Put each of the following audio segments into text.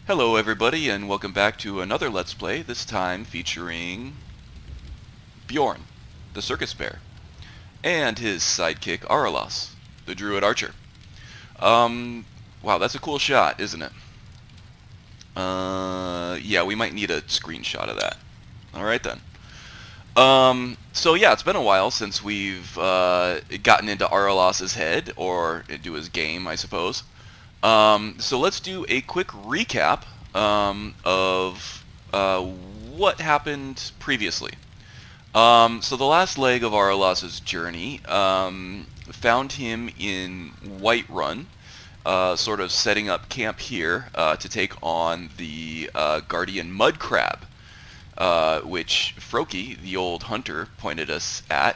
Hello everybody and welcome back to another Let's Play, this time featuring Bjorn, the circus bear, and his sidekick Araelas, the Druid archer. Wow, that's a cool shot, isn't it? Yeah, we might need a screenshot of that. Alright then. So yeah, it's been a while since we've gotten into Araelas' head, or into his game, I suppose. So let's do a quick recap of what happened previously. So the last leg of Araelas' journey found him in Whiterun, sort of setting up camp here to take on the Guardian Mud Crab, which Froki, the old hunter, pointed us at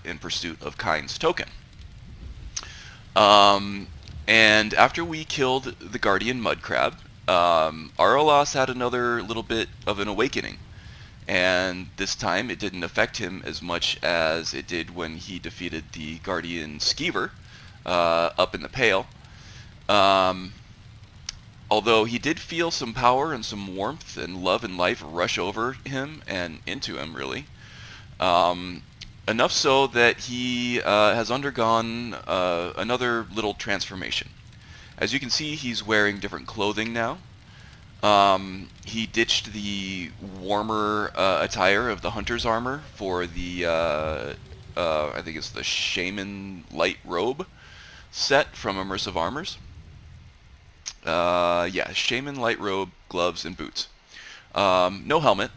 in pursuit of Kind's token. And after we killed the Guardian Mud Crab, Araelas had another little bit of an awakening. And this time it didn't affect him as much as it did when he defeated the Guardian Skeever up in the Pale. Although he did feel some power and some warmth and love and life rush over him and into him, really. Enough so that he has undergone another little transformation. As you can see, he's wearing different clothing now. He ditched the warmer attire of the hunter's armor for the, I think it's the Shaman Light Robe set from Immersive Armors. Yeah, Shaman Light Robe, gloves, and boots. No helmet.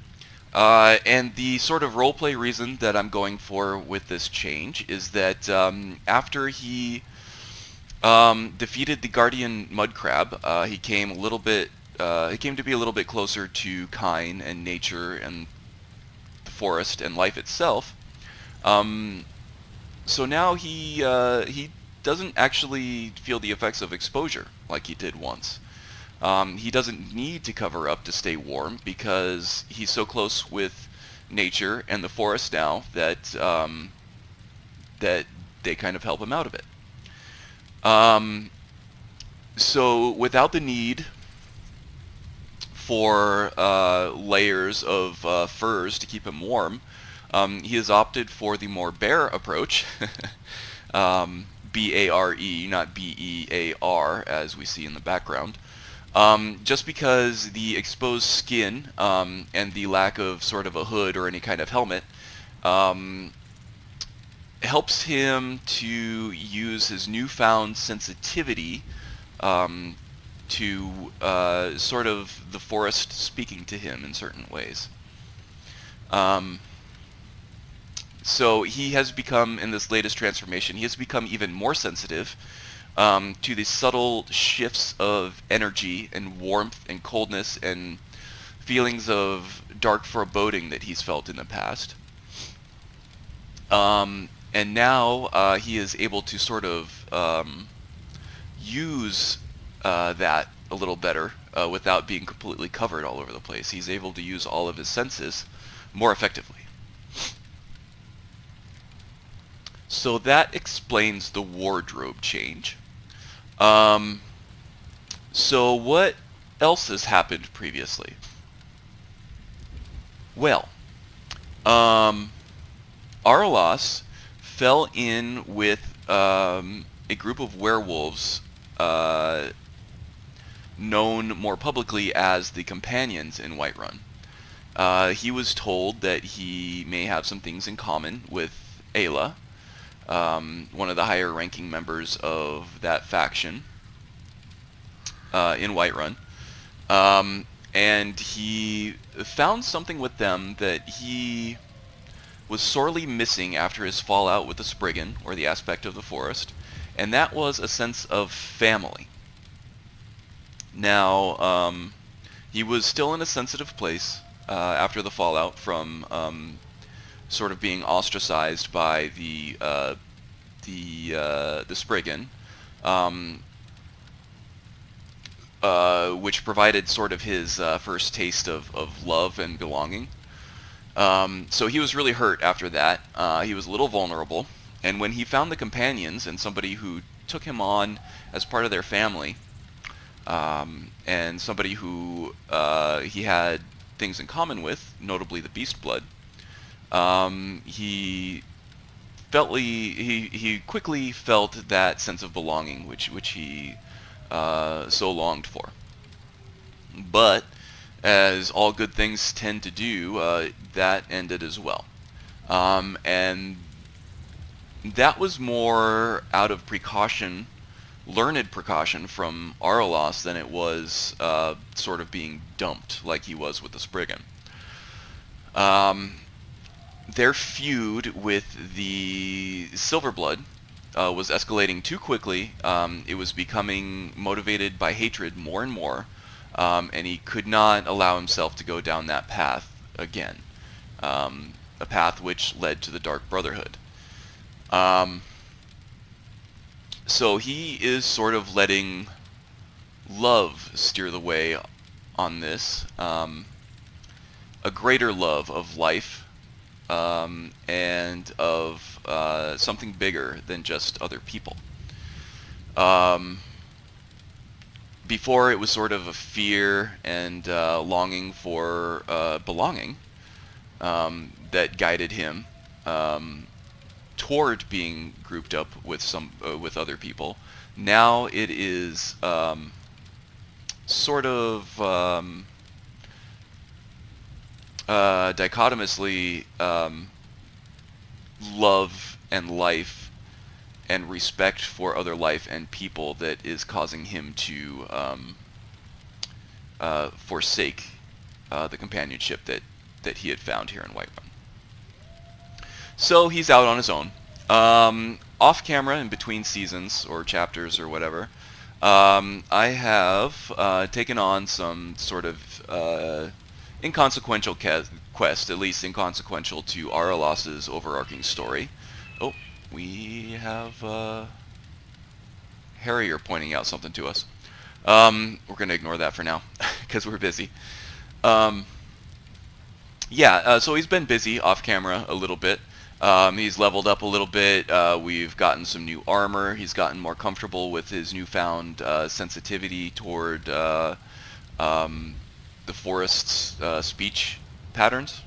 And the sort of roleplay reason that I'm going for with this change is that after he defeated the Guardian Mud Crab, he came to be a little bit closer to Kind and nature and the forest and life itself. So now he doesn't actually feel the effects of exposure like he did once. He doesn't need to cover up to stay warm because he's so close with nature and the forest now that that they kind of help him out of it. So without the need for layers of furs to keep him warm, he has opted for the more bear approach. B-A-R-E, not B-E-A-R, as we see in the background. Just because the exposed skin and the lack of sort of a hood or any kind of helmet helps him to use his newfound sensitivity to sort of the forest speaking to him in certain ways. So he has become, in this latest transformation, he has become even more sensitive to the subtle shifts of energy and warmth and coldness and feelings of dark foreboding that he's felt in the past. And now he is able to sort of use that a little better without being completely covered all over the place. He's able to use all of his senses more effectively. So that explains the wardrobe change. So what else has happened previously? Well, Araelas fell in with a group of werewolves known more publicly as the Companions in Whiterun. He was told that he may have some things in common with Ayla, one of the higher ranking members of that faction in Whiterun. And he found something with them that he was sorely missing after his fallout with the Spriggan, or the aspect of the forest, and that was a sense of family. Now, he was still in a sensitive place after the fallout from sort of being ostracized by the Spriggan, which provided sort of his first taste of love and belonging. So he was really hurt after that. He was a little vulnerable, and when he found the Companions and somebody who took him on as part of their family, and somebody who he had things in common with, notably the beast blood. He he quickly felt that sense of belonging, which he so longed for. But as all good things tend to do, that ended as well. And that was more out of precaution, learned precaution from Araelas than it was sort of being dumped like he was with the Spriggan. Their feud with the Silverblood was escalating too quickly. It was becoming motivated by hatred more and more, and he could not allow himself to go down that path again, a path which led to the Dark Brotherhood. So he is sort of letting love steer the way on this, a greater love of life, and of something bigger than just other people. Before it was sort of a fear and longing for belonging that guided him toward being grouped up with with other people. Now it is sort of dichotomously love and life and respect for other life and people that is causing him to forsake the companionship that he had found here in Whiterun. So he's out on his own. Off camera, in between seasons or chapters or whatever, I have taken on some sort of inconsequential quest, at least inconsequential to Araelas' overarching story. Oh, we have Harrier pointing out something to us. We're going to ignore that for now, because we're busy. So he's been busy off camera a little bit. He's leveled up a little bit. We've gotten some new armor. He's gotten more comfortable with his newfound sensitivity toward the forest's speech patterns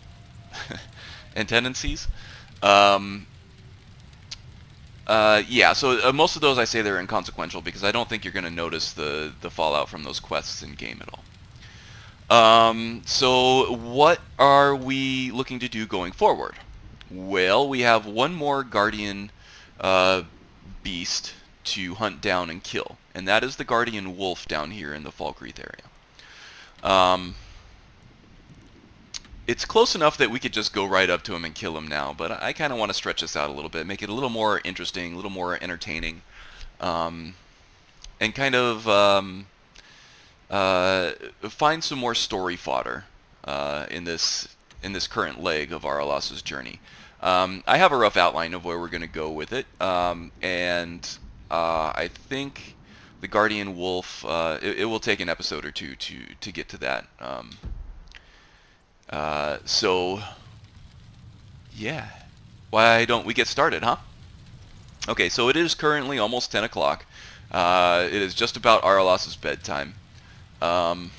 and tendencies. So most of those I say they're inconsequential because I don't think you're going to notice the fallout from those quests in game at all. So what are we looking to do going forward? Well, we have one more Guardian beast to hunt down and kill, and that is the Guardian Wolf down here in the Falkreath area. It's close enough that we could just go right up to him and kill him now, but I kind of want to stretch this out a little bit, make it a little more interesting, a little more entertaining, and kind of find some more story fodder in this current leg of Araelas' journey. I have a rough outline of where we're going to go with it, and I think the Guardian Wolf, it will take an episode or two to get to that. Yeah. Why don't we get started, huh? Okay, so it is currently almost 10 o'clock. It is just about Araelas' bedtime. I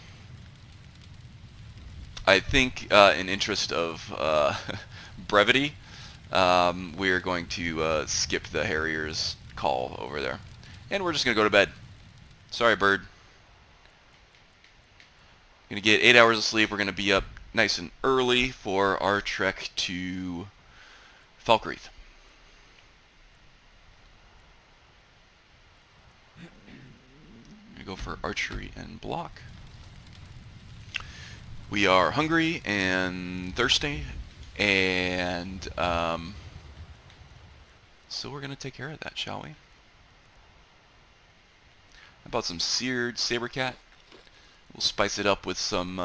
think in interest of brevity, we are going to skip the Harrier's call over there. And we're just going to go to bed. Sorry, bird. Going to get 8 hours of sleep. We're going to be up nice and early for our trek to Falkreath. Go for archery and block. We are hungry and thirsty, and so we're going to take care of that, shall we? How about some seared sabercat? We'll spice it up with some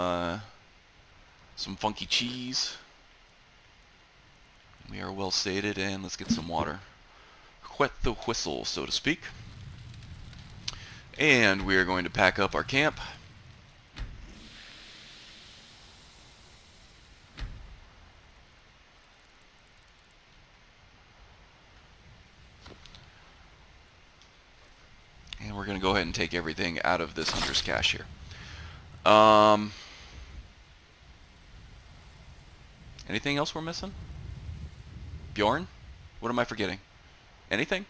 funky cheese. We are well sated, and let's get some water. Whet the whistle, so to speak. And we are going to pack up our camp. And we're going to go ahead and take everything out of this hunter's cache here. Anything else we're missing? Bjorn? What am I forgetting? Anything?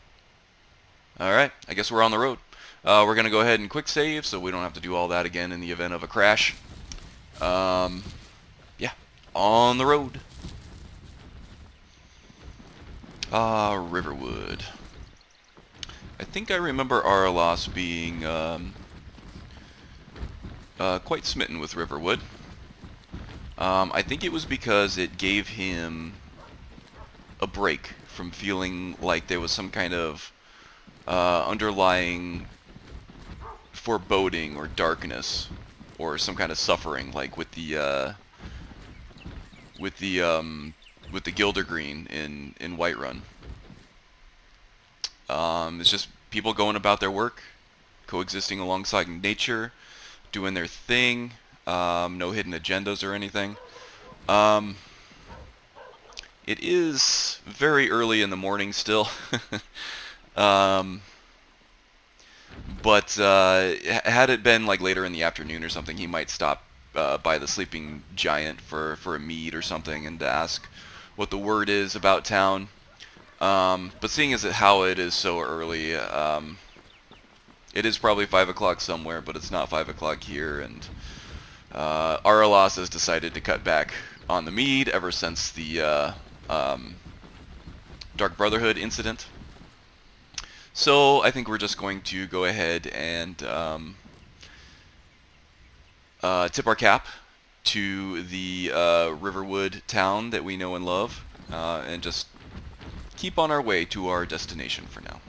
Alright, I guess we're on the road. We're going to go ahead and quick save so we don't have to do all that again in the event of a crash. Yeah, on the road. Riverwood. I think I remember Araelas being quite smitten with Riverwood. I think it was because it gave him a break from feeling like there was some kind of underlying foreboding or darkness or some kind of suffering, like with the Gildergreen in Whiterun. It's just people going about their work, coexisting alongside nature, doing their thing, no hidden agendas or anything. It is very early in the morning still, but had it been like later in the afternoon or something, he might stop by the Sleeping Giant for a mead or something and to ask what the word is about town. But seeing as how it is so early, it is probably 5 o'clock somewhere, but it's not 5 o'clock here, and Araelas has decided to cut back on the mead ever since the Dark Brotherhood incident. So I think we're just going to go ahead and tip our cap to the Riverwood town that we know and love, and just keep on our way to our destination for now.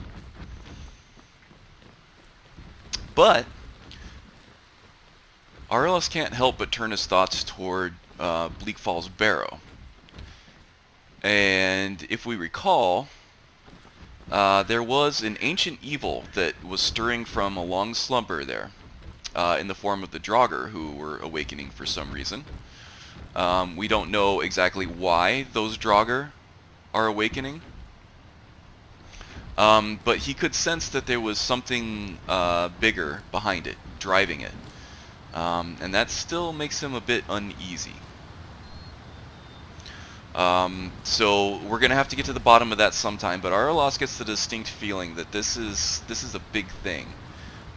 But Araelas can't help but turn his thoughts toward Bleak Falls Barrow. And if we recall, there was an ancient evil that was stirring from a long slumber there, in the form of the Draugr, who were awakening for some reason. We don't know exactly why those Draugr are awakening, but he could sense that there was something bigger behind it, driving it, and that still makes him a bit uneasy. So we're gonna have to get to the bottom of that sometime, but Araelas gets the distinct feeling that this is a big thing,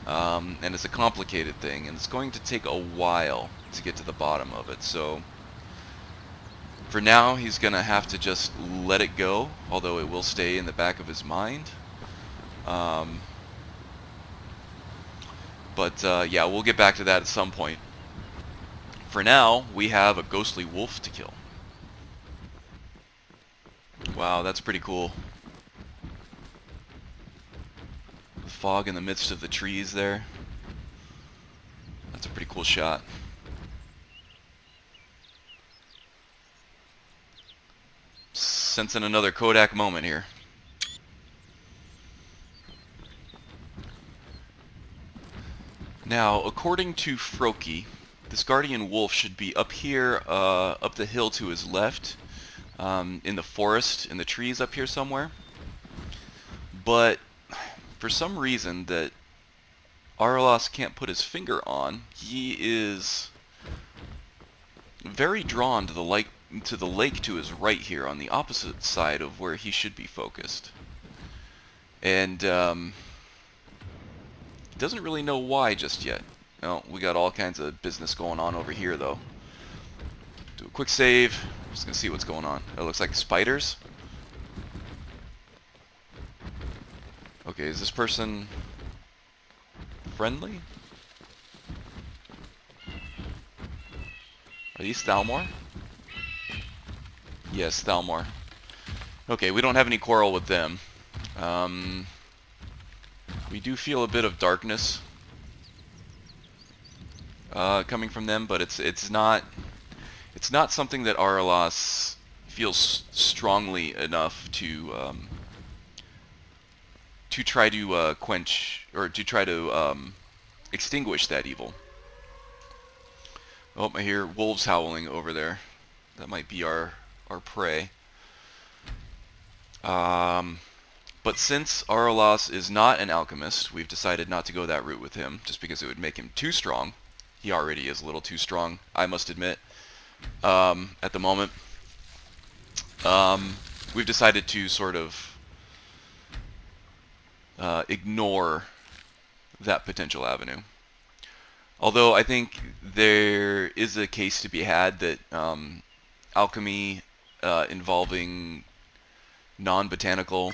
and it's a complicated thing, and it's going to take a while to get to the bottom of it. So for now, he's gonna have to just let it go, although it will stay in the back of his mind. Yeah, we'll get back to that at some point. For now, we have a ghostly wolf to kill. Wow, that's pretty cool. The fog in the midst of the trees there. That's a pretty cool shot. Sensing another Kodak moment here. Now, according to Froki, this guardian wolf should be up here, up the hill to his left, in the forest, in the trees up here somewhere. But for some reason that Araelas can't put his finger on, he is very drawn to the lake to his right here, on the opposite side of where he should be focused. And he doesn't really know why just yet. Well, we got all kinds of business going on over here, though. Do a quick save. Just gonna see what's going on. It looks like spiders. Okay, is this person friendly? Are these Thalmor? Yes, Thalmor. Okay, we don't have any quarrel with them. We do feel a bit of darkness coming from them, but it's not something that Araelas feels strongly enough to try to quench, or to try to extinguish that evil. Oh, I hear wolves howling over there. That might be our prey. But since Araelas is not an alchemist, we've decided not to go that route with him, just because it would make him too strong. He already is a little too strong, I must admit, at the moment. We've decided to sort of ignore that potential avenue. Although I think there is a case to be had that alchemy involving non-botanical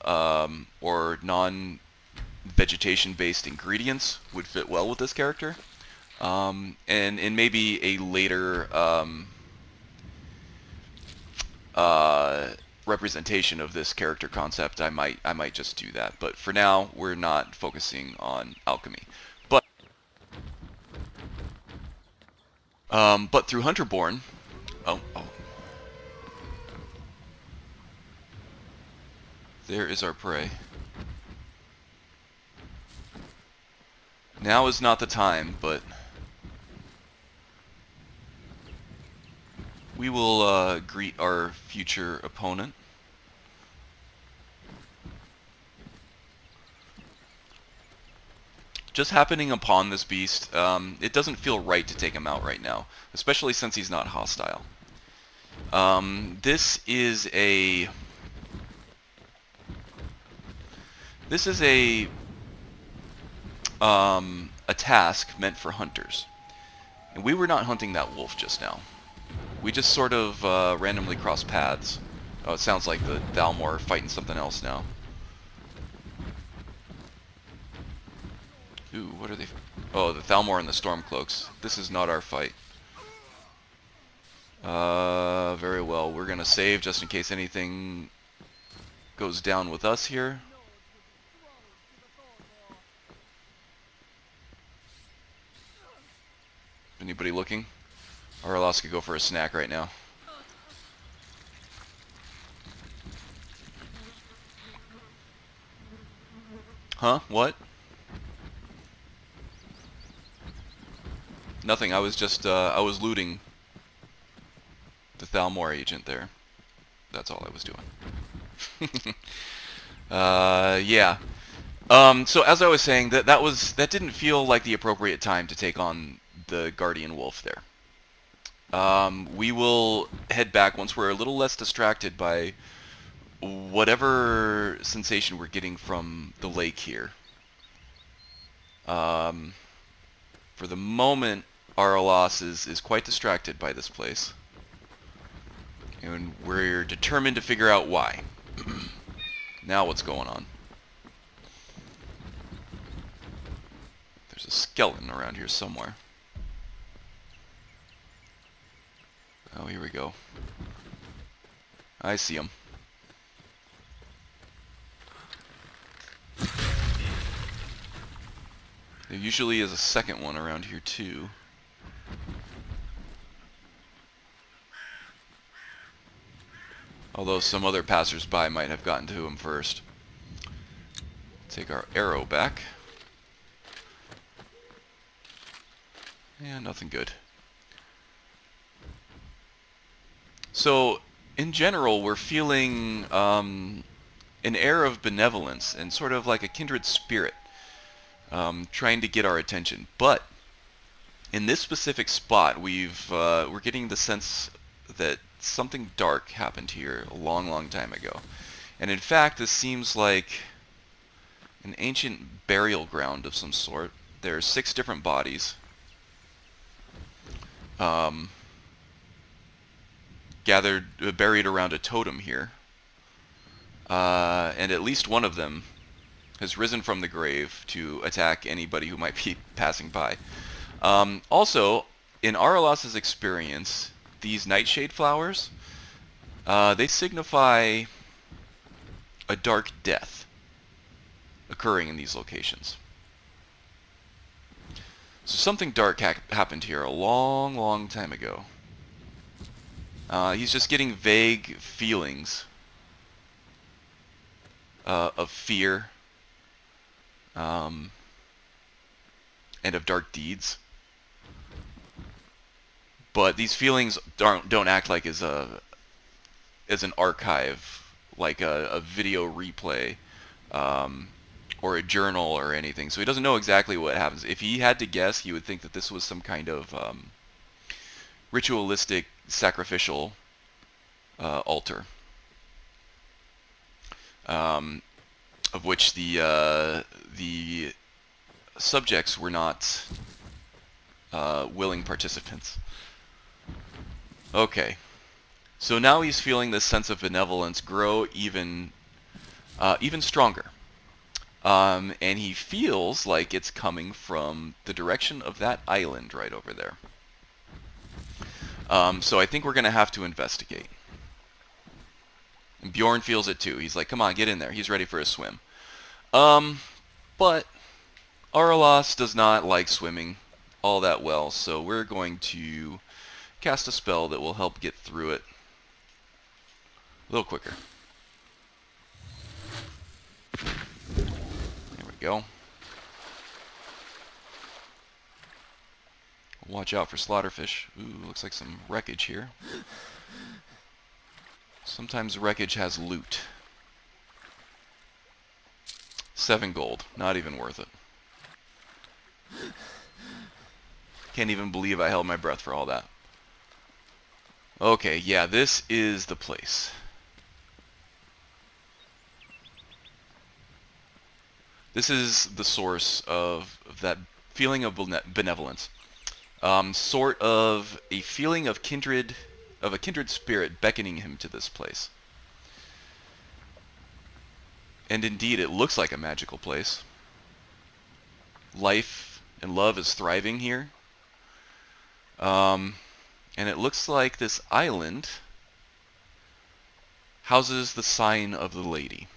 or non-vegetation-based ingredients would fit well with this character. And in maybe a later representation of this character concept, I might just do that. But for now, we're not focusing on alchemy. But through Hunterborn, oh, there is our prey. Now is not the time, but we will greet our future opponent. Just happening upon this beast, it doesn't feel right to take him out right now, especially since he's not hostile. This is a task meant for hunters, and we were not hunting that wolf just now. We just sort of randomly crossed paths. Oh, it sounds like the Thalmor fighting something else now. Ooh, what are they? Oh, the Thalmor and the Stormcloaks. This is not our fight. Very well. We're gonna save just in case anything goes down with us here. Anybody looking? Araelas could go for a snack right now. Huh? What? Nothing. I was just, I was looting the Thalmor agent there. That's all I was doing. Yeah. So as I was saying, that didn't feel like the appropriate time to take on the Guardian Wolf there. We will head back once we're a little less distracted by whatever sensation we're getting from the lake here. For the moment, Araelas is quite distracted by this place. And we're determined to figure out why. Now what's going on? There's a skeleton around here somewhere. Oh, here we go. I see him. There usually is a second one around here too. Although some other passers-by might have gotten to him first. Take our arrow back. Yeah, nothing good. So, in general, we're feeling an air of benevolence and sort of like a kindred spirit trying to get our attention. But in this specific spot, we're getting the sense that something dark happened here a long, long time ago. And in fact, this seems like an ancient burial ground of some sort. There are 6 different bodies. Buried around a totem here. And at least one of them has risen from the grave to attack anybody who might be passing by. Also, in Araelas' experience, these nightshade flowers, they signify a dark death occurring in these locations. So something dark happened here a long, long time ago. He's just getting vague feelings of fear and of dark deeds. But these feelings don't act like as an archive like a video replay or a journal or anything, so he doesn't know exactly what happens. If he had to guess, he would think that this was some kind of ritualistic sacrificial altar, of which the subjects were not willing participants. Okay, so now he's feeling this sense of benevolence grow even stronger. And he feels like it's coming from the direction of that island right over there. So I think we're going to have to investigate. And Bjorn feels it too. He's like, come on, get in there. He's ready for a swim. But Araelas does not like swimming all that well, so we're going to cast a spell that will help get through it a little quicker. There we go. Watch out for slaughterfish. Ooh, looks like some wreckage here. Sometimes wreckage has loot. 7 gold. Not even worth it. Can't even believe I held my breath for all that. Okay, yeah, this is the place. This is the source of that feeling of benevolence. Sort of a feeling of a kindred spirit beckoning him to this place. And indeed, it looks like a magical place. Life and love is thriving here. And it looks like this island houses the sign of the lady.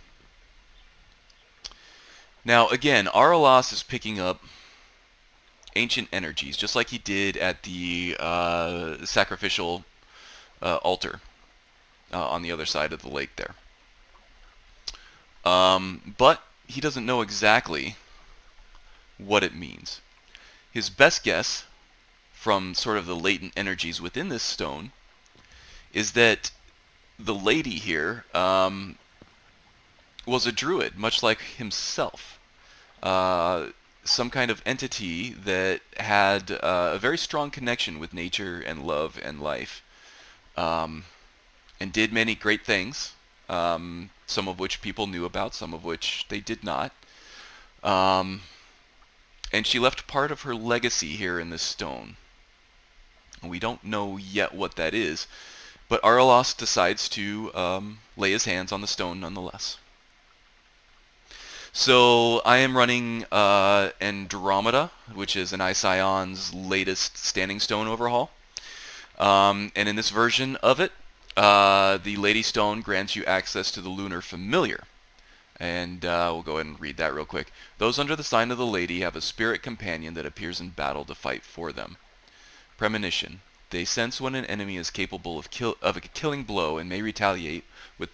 Now, again, Araelas is picking up ancient energies, just like he did at the sacrificial altar on the other side of the lake there. But he doesn't know exactly what it means. His best guess, from sort of the latent energies within this stone, is that the lady here was a druid, much like himself. Some kind of entity that had a very strong connection with nature and love and life, and did many great things, some of which people knew about, some of which they did not. And she left part of her legacy here in this stone. We don't know yet what that is, but Araelas decides to lay his hands on the stone nonetheless. So I am running Andromeda, which is an Ision's latest standing stone overhaul. And in this version of it, the Lady Stone grants you access to the Lunar Familiar. And we'll go ahead and read that real quick. Those under the sign of the Lady have a spirit companion that appears in battle to fight for them. Premonition. They sense when an enemy is capable of a killing blow and may retaliate with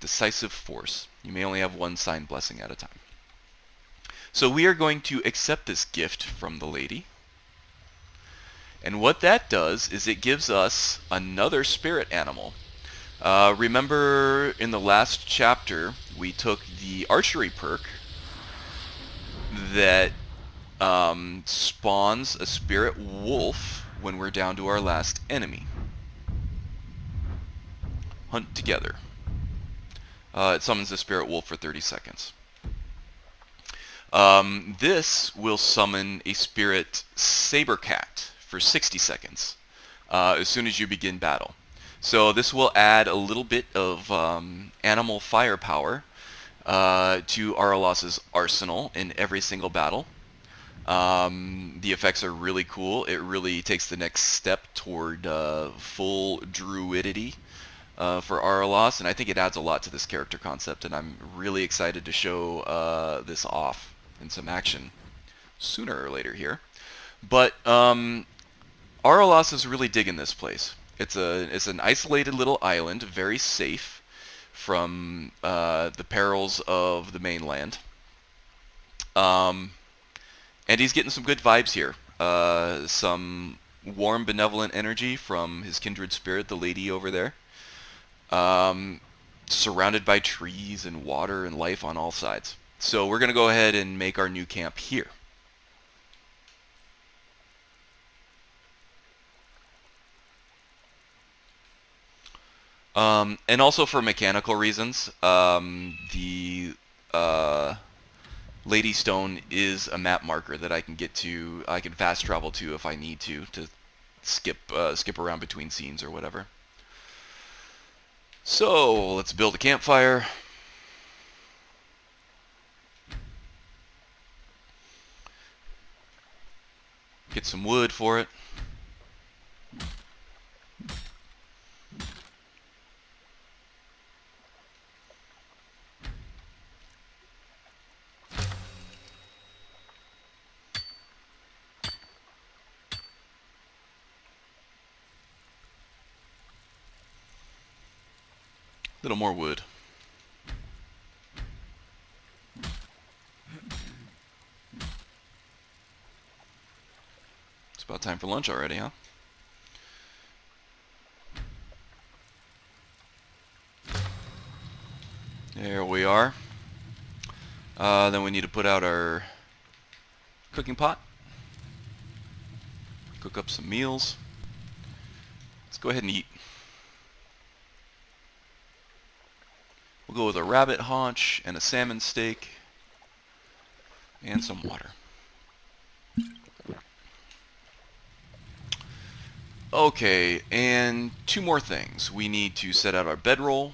decisive force. You may only have one sign blessing at a time. So we are going to accept this gift from the lady. And what that does is it gives us another spirit animal. Remember in the last chapter we took the archery perk that spawns a spirit wolf when we're down to our last enemy. Hunt together. It summons the spirit wolf for 30 seconds. This will summon a spirit saber cat for 60 seconds as soon as you begin battle. So this will add a little bit of animal firepower to Araelas' arsenal in every single battle. The effects are really cool. It really takes the next step toward full druidity for Araelas, and I think it adds a lot to this character concept, and I'm really excited to show this off in some action sooner or later here. But Araelas is really digging this place. It's an isolated little island, very safe from the perils of the mainland. And he's getting some good vibes here. Some warm, benevolent energy from his kindred spirit, the lady over there. surrounded by trees and water and life on all sides. So we're going to go ahead and make our new camp here. And also for mechanical reasons, the Lady Stone is a map marker that I can get to. I can fast travel to if I need to skip around between scenes or whatever. So let's build a campfire. Get some wood for it. Little more wood. It's about time for lunch already, huh? There we are. Then we need to put out our cooking pot. Cook up some meals. Let's go ahead and eat. We'll go with a rabbit haunch and a salmon steak and some water. Okay, and two more things. We need to set out our bedroll.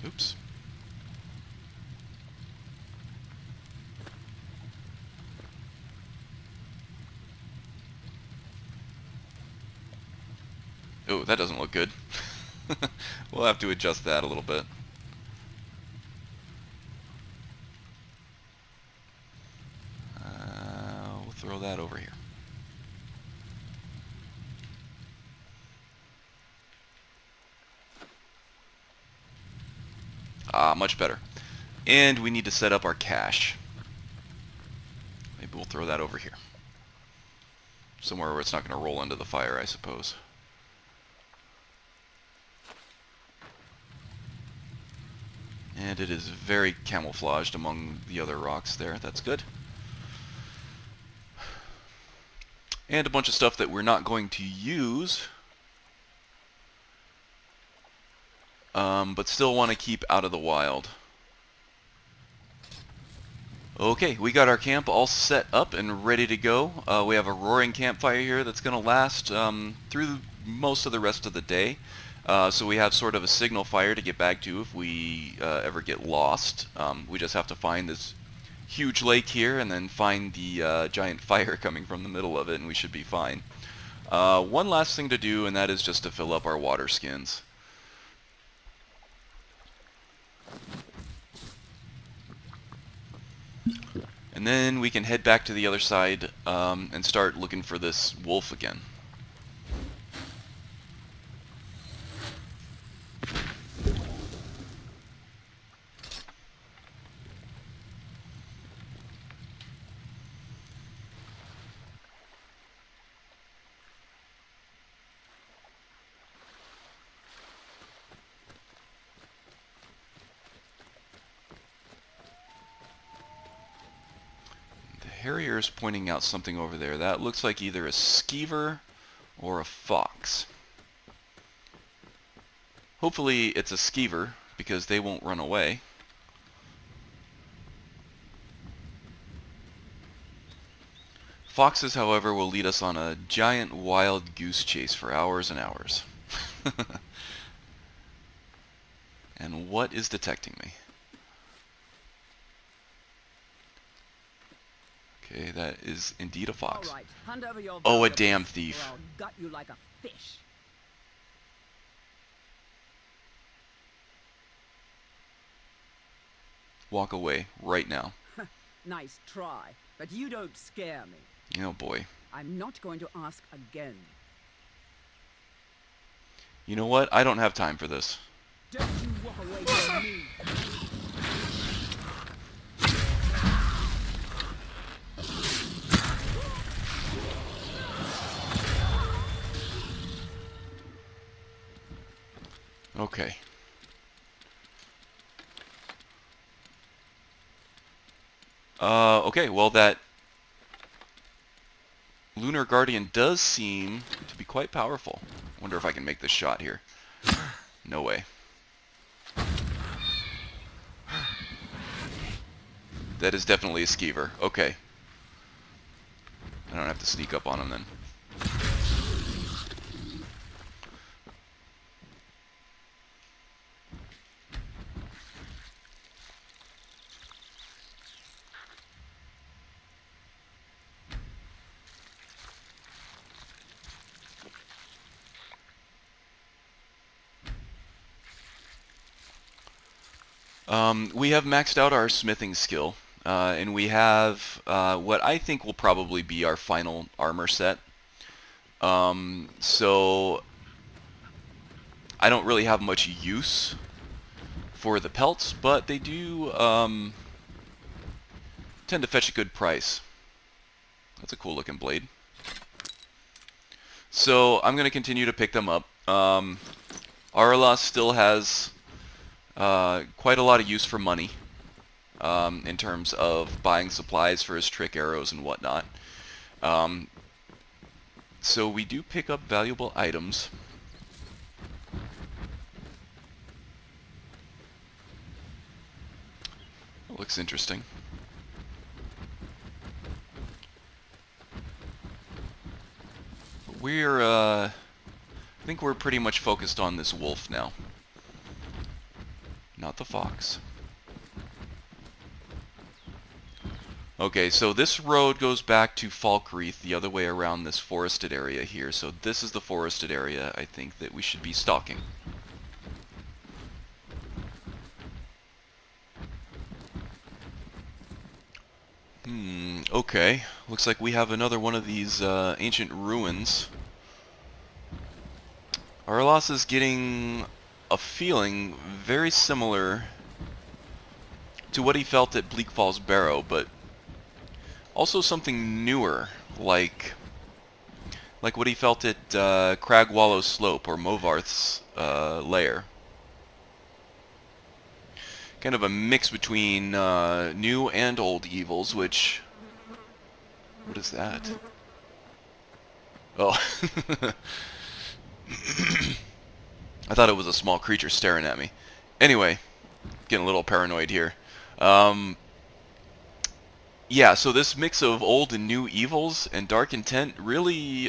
Oops. Oh, that doesn't look good. We'll have to adjust that a little bit. We'll throw that over here. Ah, much better. And we need to set up our cache. Maybe we'll throw that over here. Somewhere where it's not going to roll into the fire, I suppose. And it is very camouflaged among the other rocks there. That's good. And a bunch of stuff that we're not going to use, but still want to keep out of the wild. Okay, we got our camp all set up and ready to go. We have a roaring campfire here that's going to last through most of the rest of the day. So we have sort of a signal fire to get back to if we ever get lost. We just have to find this huge lake here and then find the giant fire coming from the middle of it, and we should be fine. One last thing to do, and that is just to fill up our water skins. And then we can head back to the other side and start looking for this wolf again. Harrier's pointing out something over there. That looks like either a skeever or a fox. Hopefully it's a skeever, because they won't run away. Foxes, however, will lead us on a giant wild goose chase for hours and hours. And what is detecting me? Okay, that is indeed a fox. All right, hand over your Oh, a valuables, damn thief. or I'll gut you like a fish. Walk away right now. Nice try, but you don't scare me. Oh boy. I'm not going to ask again. You know what? I don't have time for this. Don't you walk away from me. Okay. Okay, well that Lunar Guardian does seem to be quite powerful. Wonder if I can make this shot here. No way. That is definitely a skeever. Okay. I don't have to sneak up on him then. We have maxed out our smithing skill, and we have what I think will probably be our final armor set. So I don't really have much use for the pelts, but they do tend to fetch a good price. That's a cool looking blade. So I'm going to continue to pick them up. Araelas still has quite a lot of use for money in terms of buying supplies for his trick arrows and whatnot. So we do pick up valuable items. That looks interesting. I think we're pretty much focused on this wolf now. Not the fox. Okay, so this road goes back to Falkreath the other way around this forested area here. So this is the forested area I think that we should be stalking. Okay. Looks like we have another one of these ancient ruins. Araelas is getting a feeling very similar to what he felt at Bleak Falls Barrow, but also something newer, like what he felt at Cragwallow Slope or Movarth's lair. Kind of a mix between new and old evils, which... What is that? Oh. I thought it was a small creature staring at me. Anyway, getting a little paranoid here. Yeah, so this mix of old and new evils and dark intent really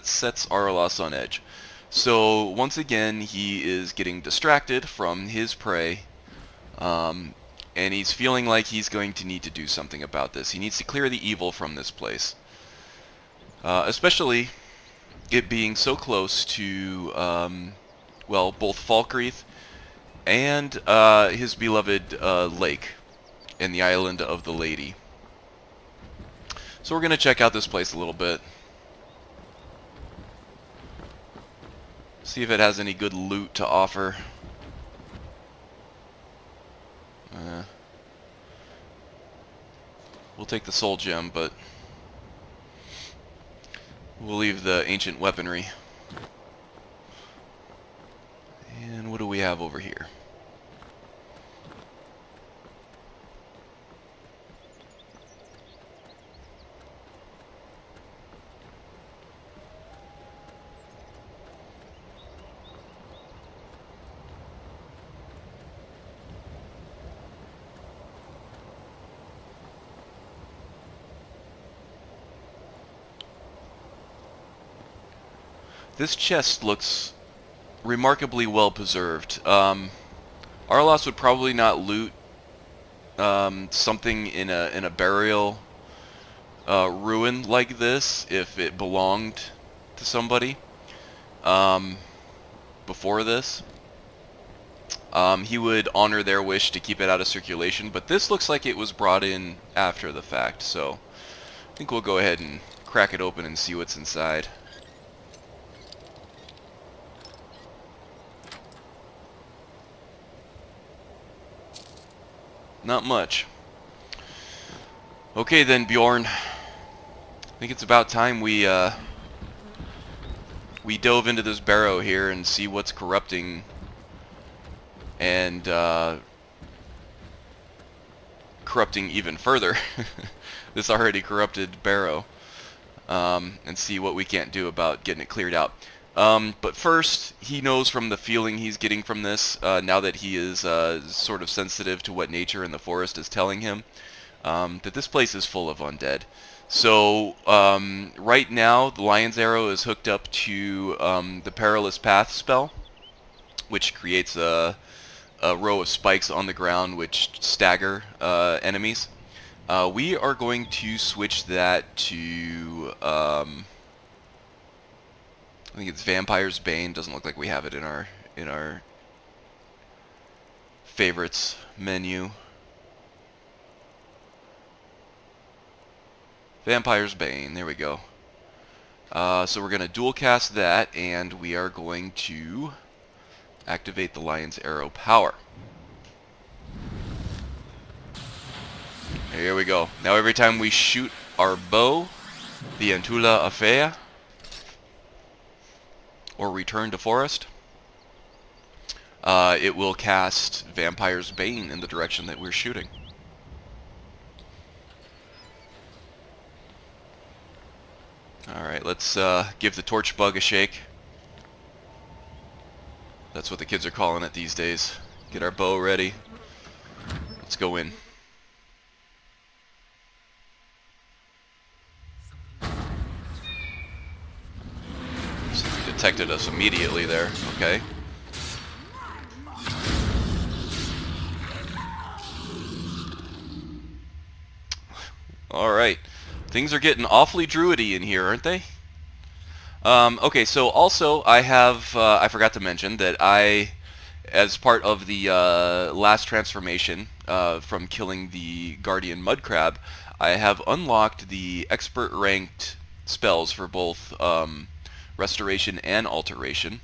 sets Araelas on edge. So once again, he is getting distracted from his prey, and he's feeling like he's going to need to do something about this. He needs to clear the evil from this place. Especially it being so close to, well, both Falkreath and his beloved lake and the island of the Lady. So we're going to check out this place a little bit. See if it has any good loot to offer. We'll take the soul gem, but we'll leave the ancient weaponry. And what do we have over here? This chest looks remarkably well preserved. Araelas would probably not loot something in a burial ruin like this if it belonged to somebody before this. He would honor their wish to keep it out of circulation, but this looks like it was brought in after the fact, so I think we'll go ahead and crack it open and see what's inside. Not much. Okay then, Bjorn. I think it's about time we dove into this barrow here and see what's corrupting and corrupting even further this already corrupted barrow, and see what we can't do about getting it cleared out. But first, he knows from the feeling he's getting from this, now that he is sort of sensitive to what nature in the forest is telling him, that this place is full of undead. So right now, the Lion's Arrow is hooked up to the Perilous Path spell, which creates a row of spikes on the ground which stagger enemies. We are going to switch that to, I think it's Vampire's Bane. Doesn't look like we have it in our favorites menu. Vampire's Bane, there we go. So we're going to dual cast that, and we are going to activate the Lion's Arrow power. Here we go. Now every time we shoot our bow, the Antula Afea, or return to forest, it will cast Vampire's Bane in the direction that we're shooting. Alright, let's give the torch bug a shake. That's what the kids are calling it these days. Get our bow ready. Let's go in. Detected us immediately there. Okay. Alright. Things are getting awfully druidy in here, aren't they? Okay, so also I have, I forgot to mention that as part of the last transformation from killing the Guardian Mud Crab, I have unlocked the expert ranked spells for both Restoration and Alteration.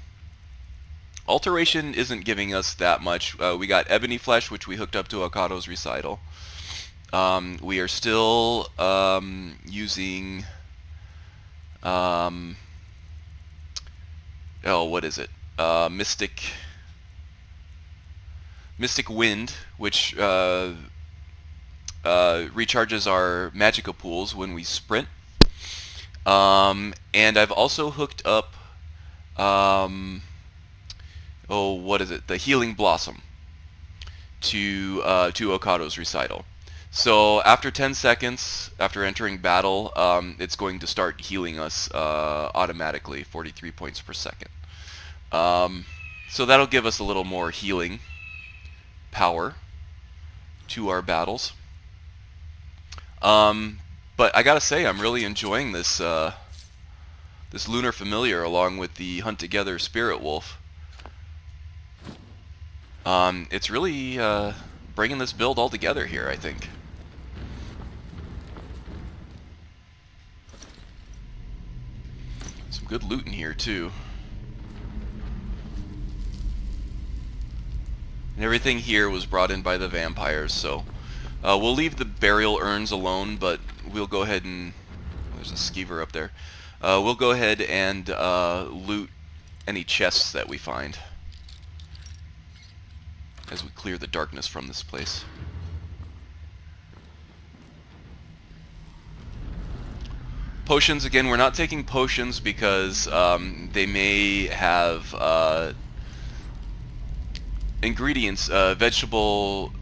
Alteration isn't giving us that much. We got Ebony Flesh, which we hooked up to Okado's Recital. We are still using... what is it? Mystic Wind, which recharges our Magicka pools when we sprint. And I've also hooked up, what is it? The Healing Blossom to Okado's Recital. So after 10 seconds, after entering battle, it's going to start healing us automatically, 43 points per second. So that'll give us a little more healing power to our battles. But I gotta say, I'm really enjoying this this Lunar Familiar along with the Hunt Together Spirit Wolf. It's really bringing this build all together here, I think. Some good loot in here too. And everything here was brought in by the vampires, so we'll leave the burial urns alone, but we'll go ahead and... There's a skeever up there. We'll go ahead and loot any chests that we find as we clear the darkness from this place. Potions, again, we're not taking potions because they may have ingredients, vegetable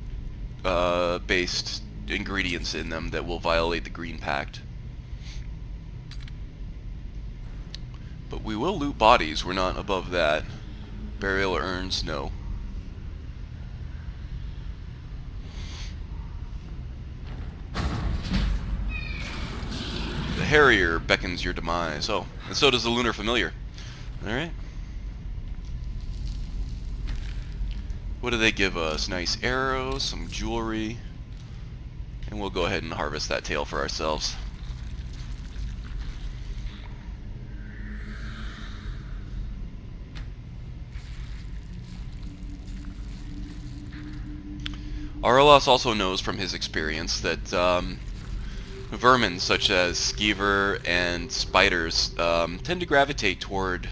based ingredients in them that will violate the Green Pact. But we will loot bodies, we're not above that. Burial urns, no. The Harrier beckons your demise. Oh, and so does the Lunar Familiar. Alright. What do they give us? Nice arrows, some jewelry. And we'll go ahead and harvest that tail for ourselves. Araelas also knows from his experience that vermin such as skeever and spiders tend to gravitate toward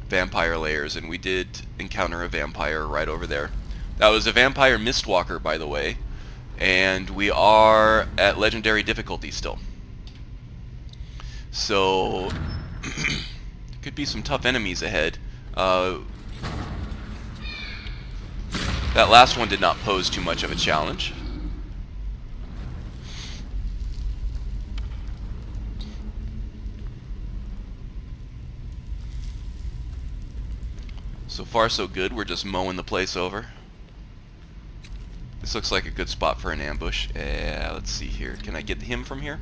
vampire layers, and we did encounter a vampire right over there. That was a vampire mistwalker, by the way, and we are at legendary difficulty still. So could be some tough enemies ahead. That last one did not pose too much of a challenge. So far so good, we're just mowing the place over. This looks like a good spot for an ambush. Let's see here. Can I get him from here?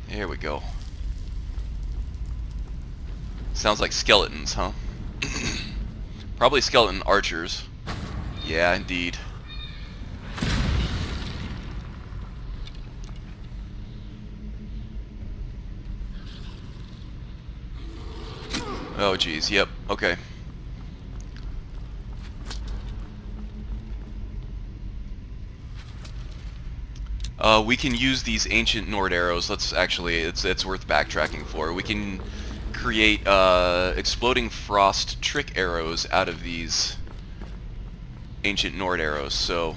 There we go. Sounds like skeletons, huh? Probably skeleton archers. Yeah, indeed. Oh geez, yep, okay. We can use these ancient Nord arrows. Let's actually, it's worth backtracking for. We can create exploding frost trick arrows out of these ancient Nord arrows, so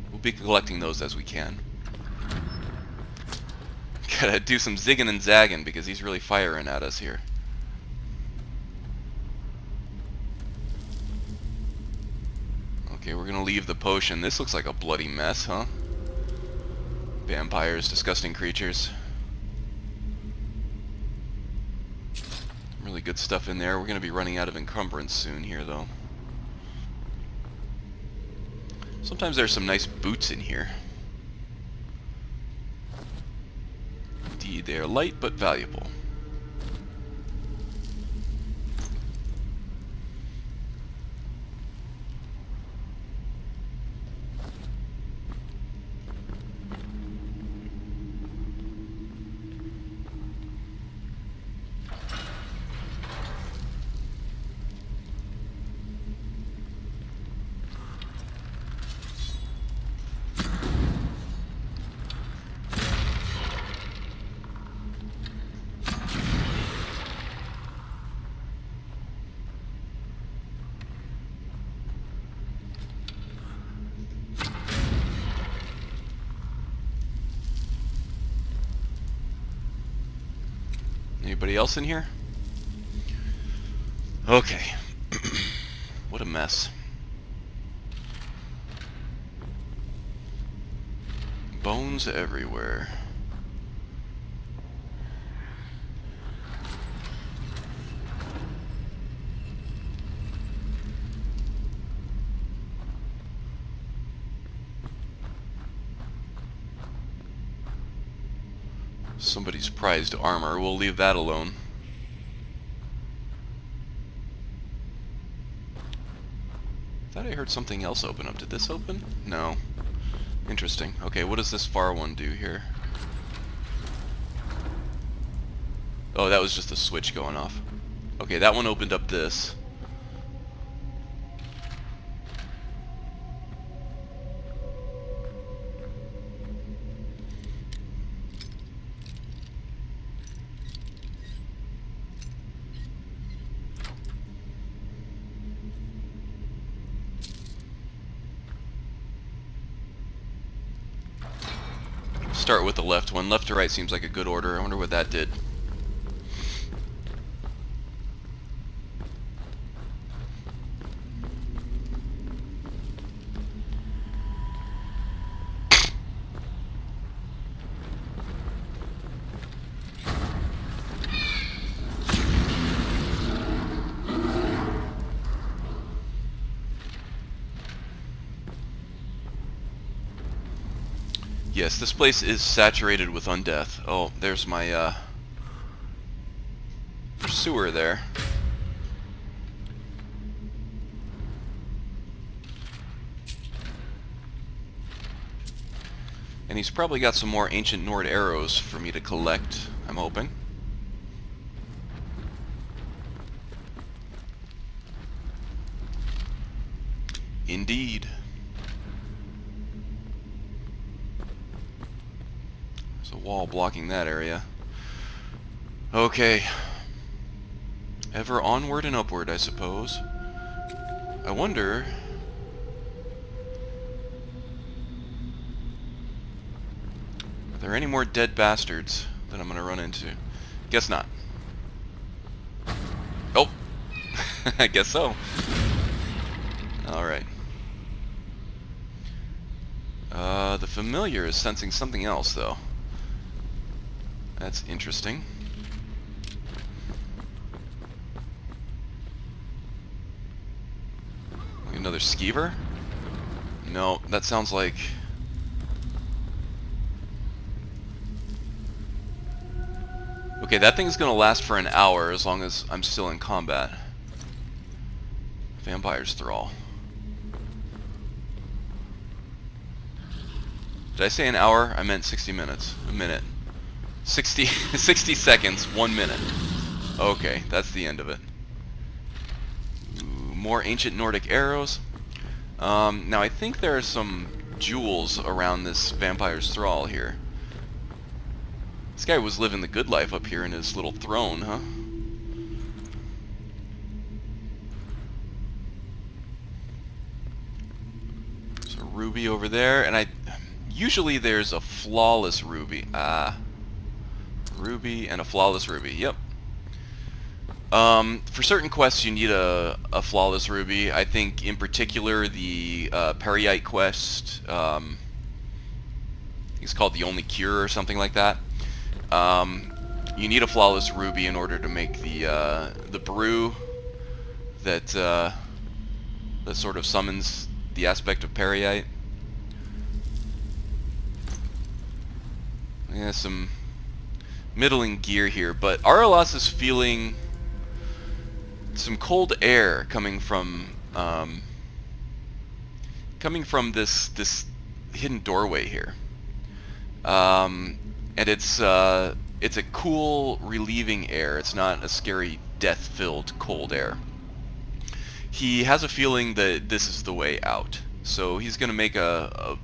we'll be collecting those as we can. Gotta do some zigging and zagging because he's really firing at us here. Okay, we're gonna leave the potion. This looks like a bloody mess, huh? Vampires, disgusting creatures. Really good stuff in there. We're gonna be running out of encumbrance soon here, though. Sometimes there's some nice boots in here. Indeed, they are light but valuable. Anybody else in here? Okay. What a mess. Bones everywhere. Somebody's prized armor. We'll leave that alone. Thought I heard something else open up. Did this open? No. Interesting. Okay, what does this far one do here? Oh, that was just a switch going off. Okay, that one opened up this. Start with the left one. Left to right seems like a good order. I wonder what that did. Yes, this place is saturated with undeath. Oh, there's my pursuer there. And he's probably got some more ancient Nord arrows for me to collect, I'm hoping. Indeed. There's a wall blocking that area. Okay. Ever onward and upward, I suppose. I wonder... Are there any more dead bastards that I'm going to run into? Guess not. Oh! I guess so. Alright. The familiar is sensing something else, though. That's interesting. Another skeever? No, that sounds like... Okay, that thing's gonna last for an hour as long as I'm still in combat. Vampire's Thrall. Did I say an hour? I meant 60 minutes. A minute. 60 seconds, 1 minute. Okay, that's the end of it. Ooh, more ancient Nordic arrows. Now I think there are some jewels around this Vampire's Thrall here. This guy was living the good life up here in his little throne, huh? There's a ruby over there, and usually there's a flawless ruby. Ruby and a flawless ruby, yep. For certain quests you need a flawless ruby. I think in particular the Peryite quest, it's called the Only Cure or something like that. You need a flawless ruby in order to make the brew that that sort of summons the aspect of Peryite. Yeah, some middling gear here, but Araelas is feeling some cold air coming from this hidden doorway here, and it's a cool, relieving air. It's not a scary, death-filled cold air. He has a feeling that this is the way out, so he's going to make a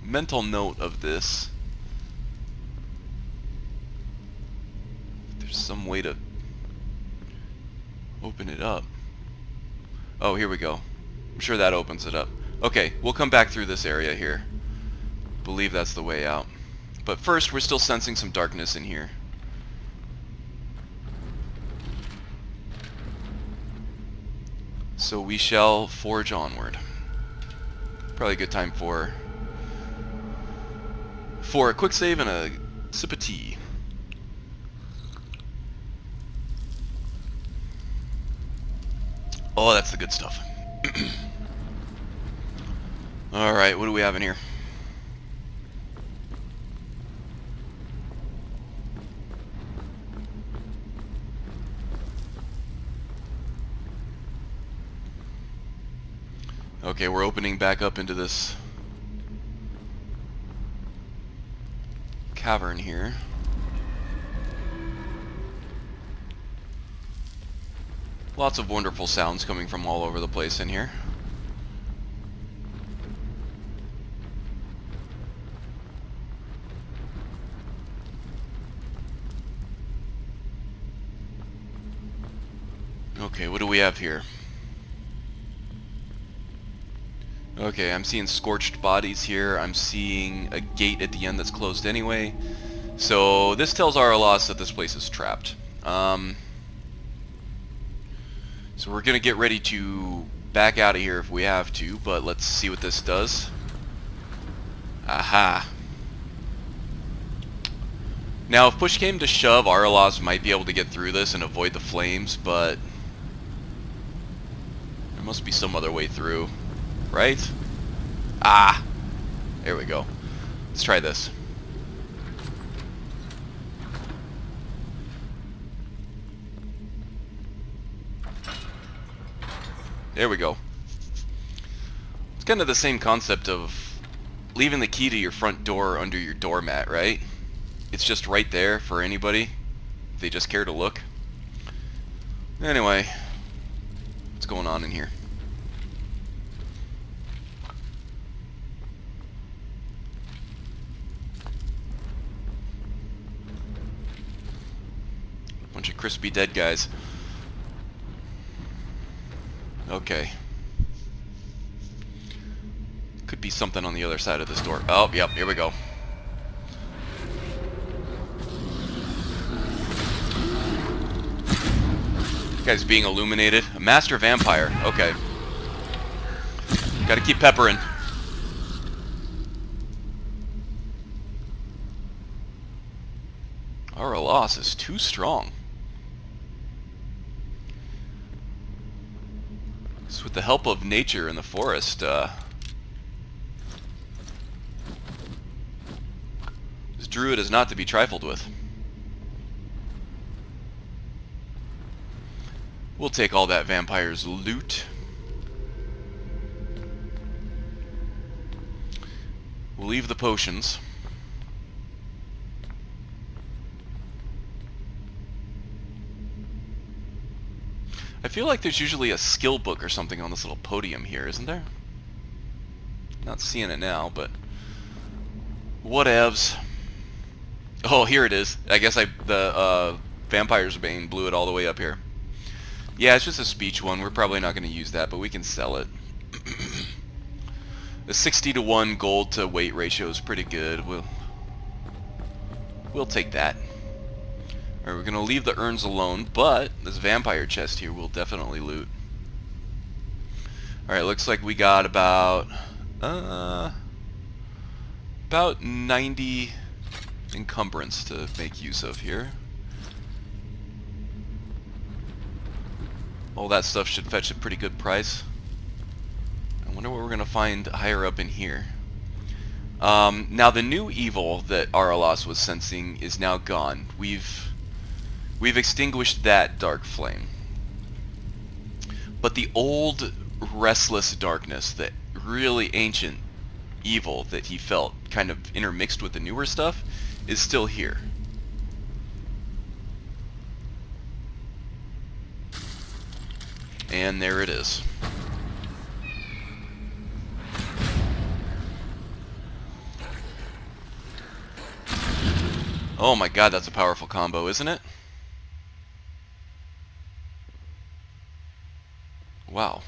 mental note of this. There's some way to open it up. Oh, here we go. I'm sure that opens it up. Okay, we'll come back through this area here. Believe that's the way out. But first, we're still sensing some darkness in here. So we shall forge onward. Probably a good time for a quick save and a sip of tea. Oh, that's the good stuff. Alright, what do we have in here? Okay, we're opening back up into this cavern here. Lots of wonderful sounds coming from all over the place in here. Okay, what do we have here? Okay, I'm seeing scorched bodies here. I'm seeing a gate at the end that's closed anyway. So this tells Araelas that this place is trapped. So we're going to get ready to back out of here if we have to, but let's see what this does. Aha. Now, if push came to shove, Araelas might be able to get through this and avoid the flames, but there must be some other way through, right? Ah! There we go. Let's try this. There we go. It's kind of the same concept of leaving the key to your front door under your doormat, right? It's just right there for anybody, if they just care to look. Anyway, what's going on in here? Bunch of crispy dead guys. Okay. Could be something on the other side of this door. Oh, yep, here we go. This guy's being illuminated. A master vampire. Okay. Gotta keep peppering. Araelas is too strong. So with the help of nature in the forest, this druid is not to be trifled with. We'll take all that vampire's loot. We'll leave the potions. I feel like there's usually a skill book or something on this little podium here, isn't there? Not seeing it now, but whatevs. Oh, here it is. I guess the Vampire's Bane blew it all the way up here. Yeah, it's just a speech one. We're probably not going to use that, but we can sell it. The 60-to-1 gold to weight ratio is pretty good. We'll take that. Alright, we're going to leave the urns alone, but this vampire chest here we'll definitely loot. Alright, looks like we got about 90 encumbrance to make use of here. All that stuff should fetch a pretty good price. I wonder what we're going to find higher up in here. Now the new evil that Araelas was sensing is now gone. We've extinguished that dark flame. But the old restless darkness, that really ancient evil that he felt kind of intermixed with the newer stuff, is still here. And there it is. Oh my god, that's a powerful combo, isn't it? Wow.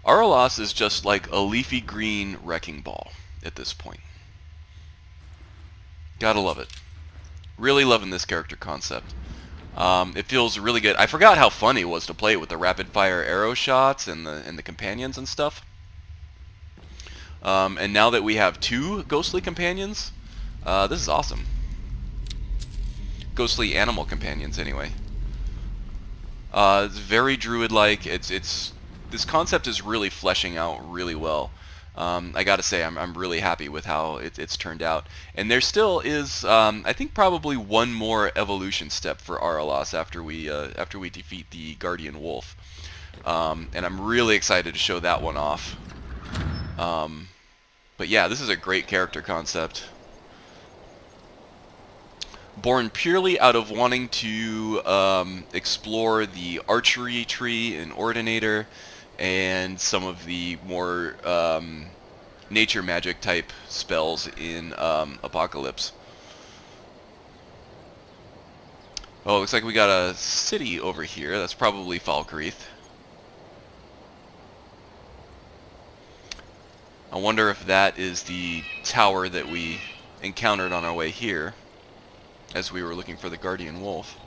Araelas is just like a leafy green wrecking ball at this point. Gotta love it. Really loving this character concept. It feels really good. I forgot how fun it was to play with the rapid fire arrow shots and the companions and stuff. And now that we have 2 ghostly companions, this is awesome. Ghostly animal companions, anyway. It's very druid-like. This concept is really fleshing out really well. I gotta say, I'm really happy with how it's turned out. And there still is, I think, probably one more evolution step for Araelas after we defeat the Guardian Wolf. And I'm really excited to show that one off. But yeah, this is a great character concept. Born purely out of wanting to explore the archery tree in Ordinator and some of the more nature magic type spells in Apocalypse. Oh, looks like we got a city over here. That's probably Falkreath. I wonder if that is the tower that we encountered on our way here as we were looking for the Guardian Wolf.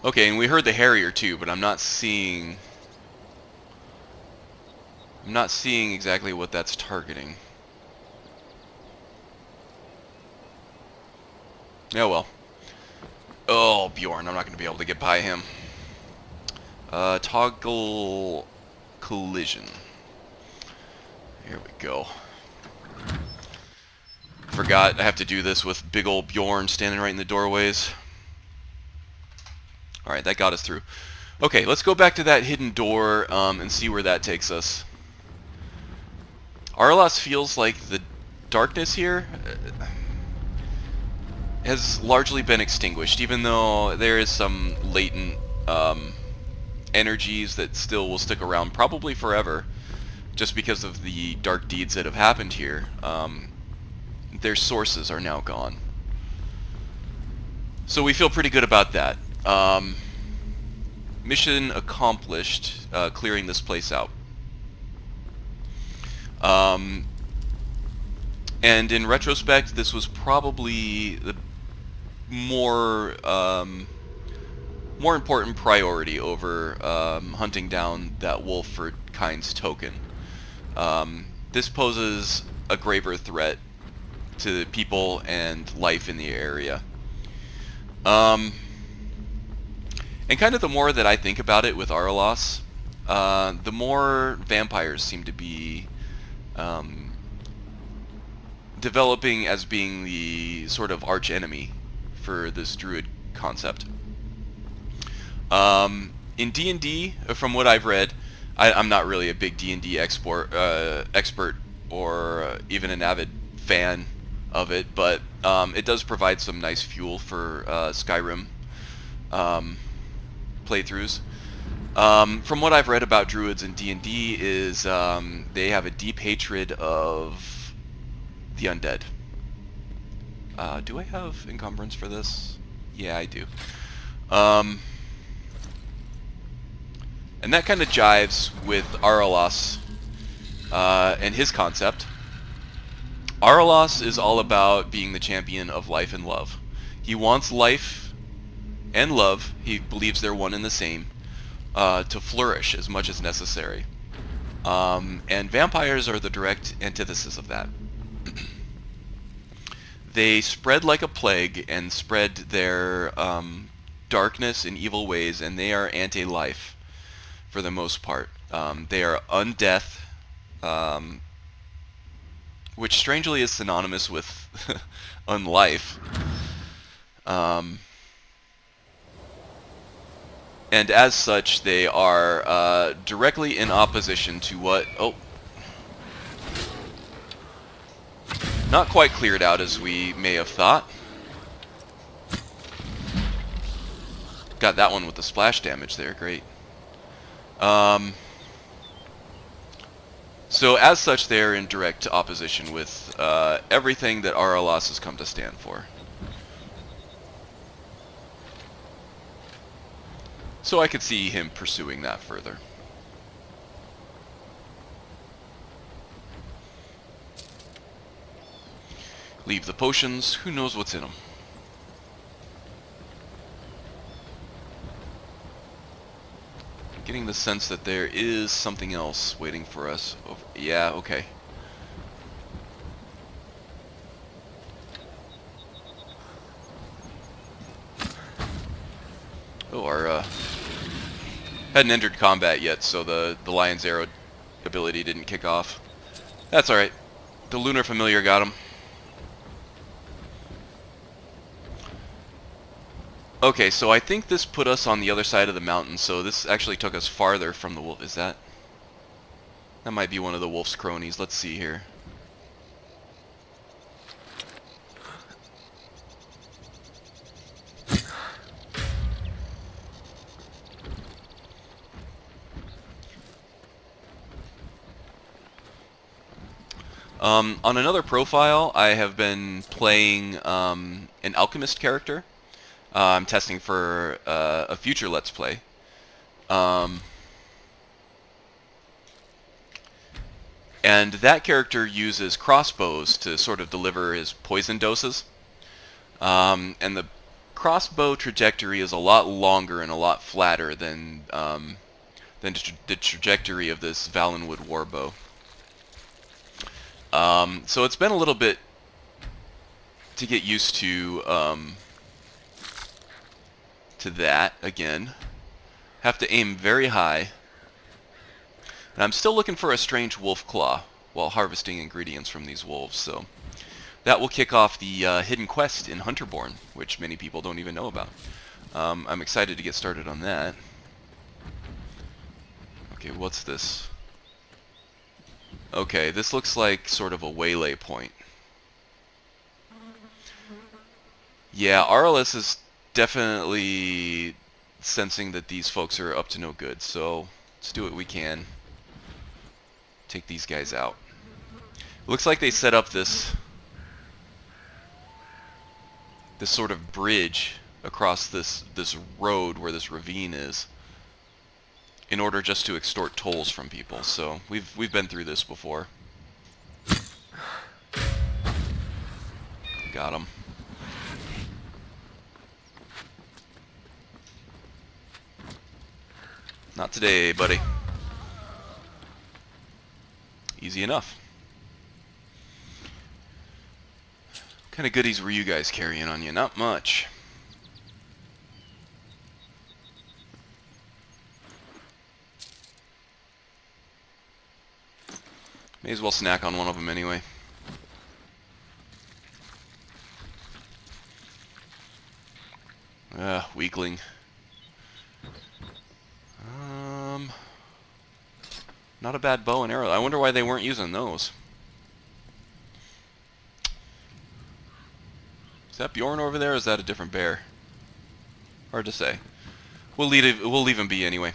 Okay, and we heard the Harrier too, but I'm not seeing exactly what that's targeting. Oh well. Oh, Bjorn, I'm not going to be able to get by him. Toggle collision. Here we go. Forgot I have to do this with big old Bjorn standing right in the doorways. Alright, that got us through. Okay, let's go back to that hidden door and see where that takes us. Araelas feels like the darkness here has largely been extinguished, even though there is some latent energies that still will stick around probably forever, just because of the dark deeds that have happened here. Their sources are now gone. So we feel pretty good about that. mission accomplished, clearing this place out. And in retrospect, this was probably the more important priority over hunting down that wolf for Kind's token. This poses a graver threat to people and life in the area. And kind of the more that I think about it with Araelas, the more vampires seem to be developing as being the sort of arch enemy for this druid concept. In D&D, from what I've read, I'm not really a big D&D expert or even an avid fan of it, but it does provide some nice fuel for Skyrim playthroughs. From what I've read about druids in D&D is they have a deep hatred of the undead. Do I have encumbrance for this? Yeah, I do. And that kind of jives with Araelas and his concept. Araelas is all about being the champion of life and love. He wants life and love, he believes they're one and the same, to flourish as much as necessary. And vampires are the direct antithesis of that. They spread like a plague and spread their darkness and evil ways, and they are anti-life for the most part. They are undeath, which strangely is synonymous with unlife. And as such, they are directly in opposition to what... Oh. Not quite cleared out as we may have thought. Got that one with the splash damage there, great. So as such, they are in direct opposition with everything that Araelas has come to stand for. So I could see him pursuing that further. Leave the potions, who knows what's in them. Getting the sense that there is something else waiting for us. Oh, yeah, okay. Oh, our hadn't entered combat yet, so the Lion's Arrow ability didn't kick off. That's alright. The Lunar Familiar got him. Okay, so I think this put us on the other side of the mountain, so this actually took us farther from the wolf. Is that? That might be one of the wolf's cronies. Let's see here. On another profile, I have been playing an alchemist character. I'm testing for a future Let's Play. And that character uses crossbows to sort of deliver his poison doses. And the crossbow trajectory is a lot longer and a lot flatter than the trajectory of this Valenwood warbow. So it's been a little bit to get used to that again. Have to aim very high. And I'm still looking for a strange wolf claw while harvesting ingredients from these wolves, so that will kick off the hidden quest in Hunterborn, which many people don't even know about. I'm excited to get started on that. Okay, what's this? Okay, this looks like sort of a waylay point. Yeah, Araelas is definitely sensing that these folks are up to no good, so let's do what we can. Take these guys out. Looks like they set up this sort of bridge across this road where this ravine is. in order just to extort tolls from people. So we've been through this before. Got him. Not today, buddy. Easy enough. What kind of goodies were you guys carrying on you? Not much. May as well snack on one of them anyway. Weakling. Not a bad bow and arrow. I wonder why they weren't using those. Is that Bjorn over there, or is that a different bear? Hard to say. We'll leave him be anyway.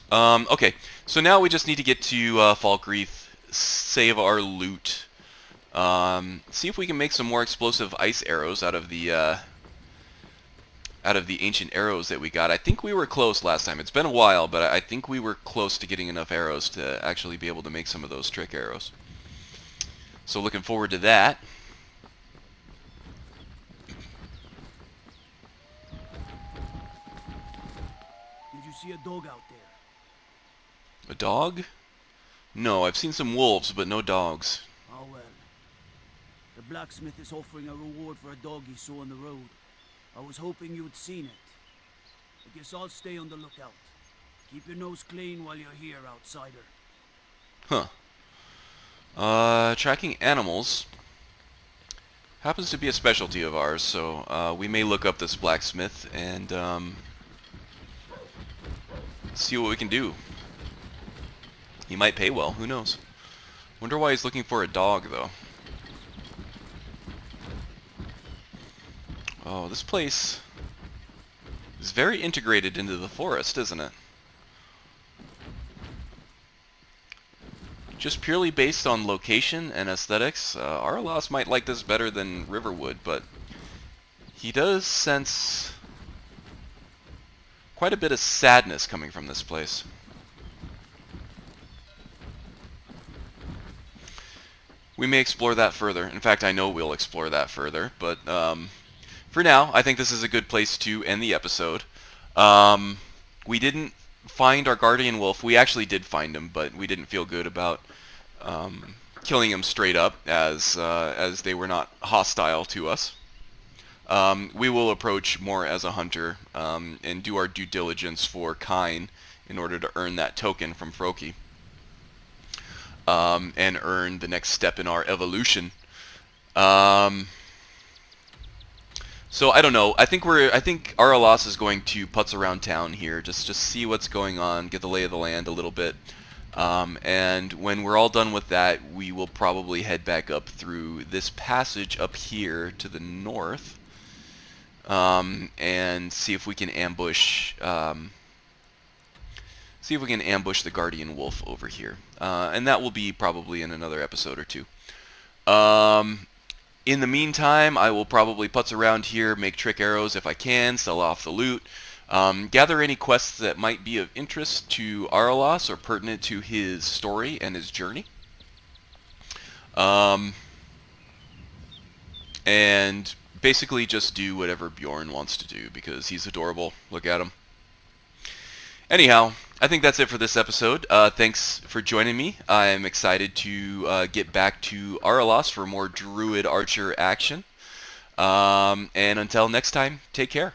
Okay, so now we just need to get to Falkreath, save our loot, see if we can make some more explosive ice arrows out of the ancient arrows that we got. I think we were close last time. It's been a while, but I think we were close to getting enough arrows to actually be able to make some of those trick arrows. So looking forward to that. Did you see a dog out there? A dog? No, I've seen some wolves, but no dogs. Oh well. The blacksmith is offering a reward for a dog he saw on the road. I was hoping you'd seen it. I guess I'll stay on the lookout. Keep your nose clean while you're here, outsider. Huh. Tracking animals happens to be a specialty of ours, so we may look up this blacksmith and see what we can do. He might pay well, who knows. Wonder why he's looking for a dog, though. Oh, this place is very integrated into the forest, isn't it? Just purely based on location and aesthetics, Araelas might like this better than Riverwood, but he does sense quite a bit of sadness coming from this place. We may explore that further. In fact, I know we'll explore that further, but for now, I think this is a good place to end the episode. We didn't find our guardian wolf. We actually did find him, but we didn't feel good about killing him straight up, as they were not hostile to us. We will approach more as a hunter and do our due diligence for Kine in order to earn that token from Froki. And earn the next step in our evolution. So I don't know. I think Araelas is going to putz around town here, just see what's going on, get the lay of the land a little bit, and when we're all done with that, we will probably head back up through this passage up here to the north, and see if we can ambush. See if we can ambush the guardian wolf over here, and that will be probably in another episode or two. In the meantime, I will probably putz around here, make trick arrows if I can, sell off the loot, gather any quests that might be of interest to Araelas or pertinent to his story and his journey. And basically just do whatever Bjorn wants to do, because he's adorable. Look at him. Anyhow, I think that's it for this episode. Thanks for joining me. I'm excited to get back to Araelas for more Druid Archer action. And until next time, take care.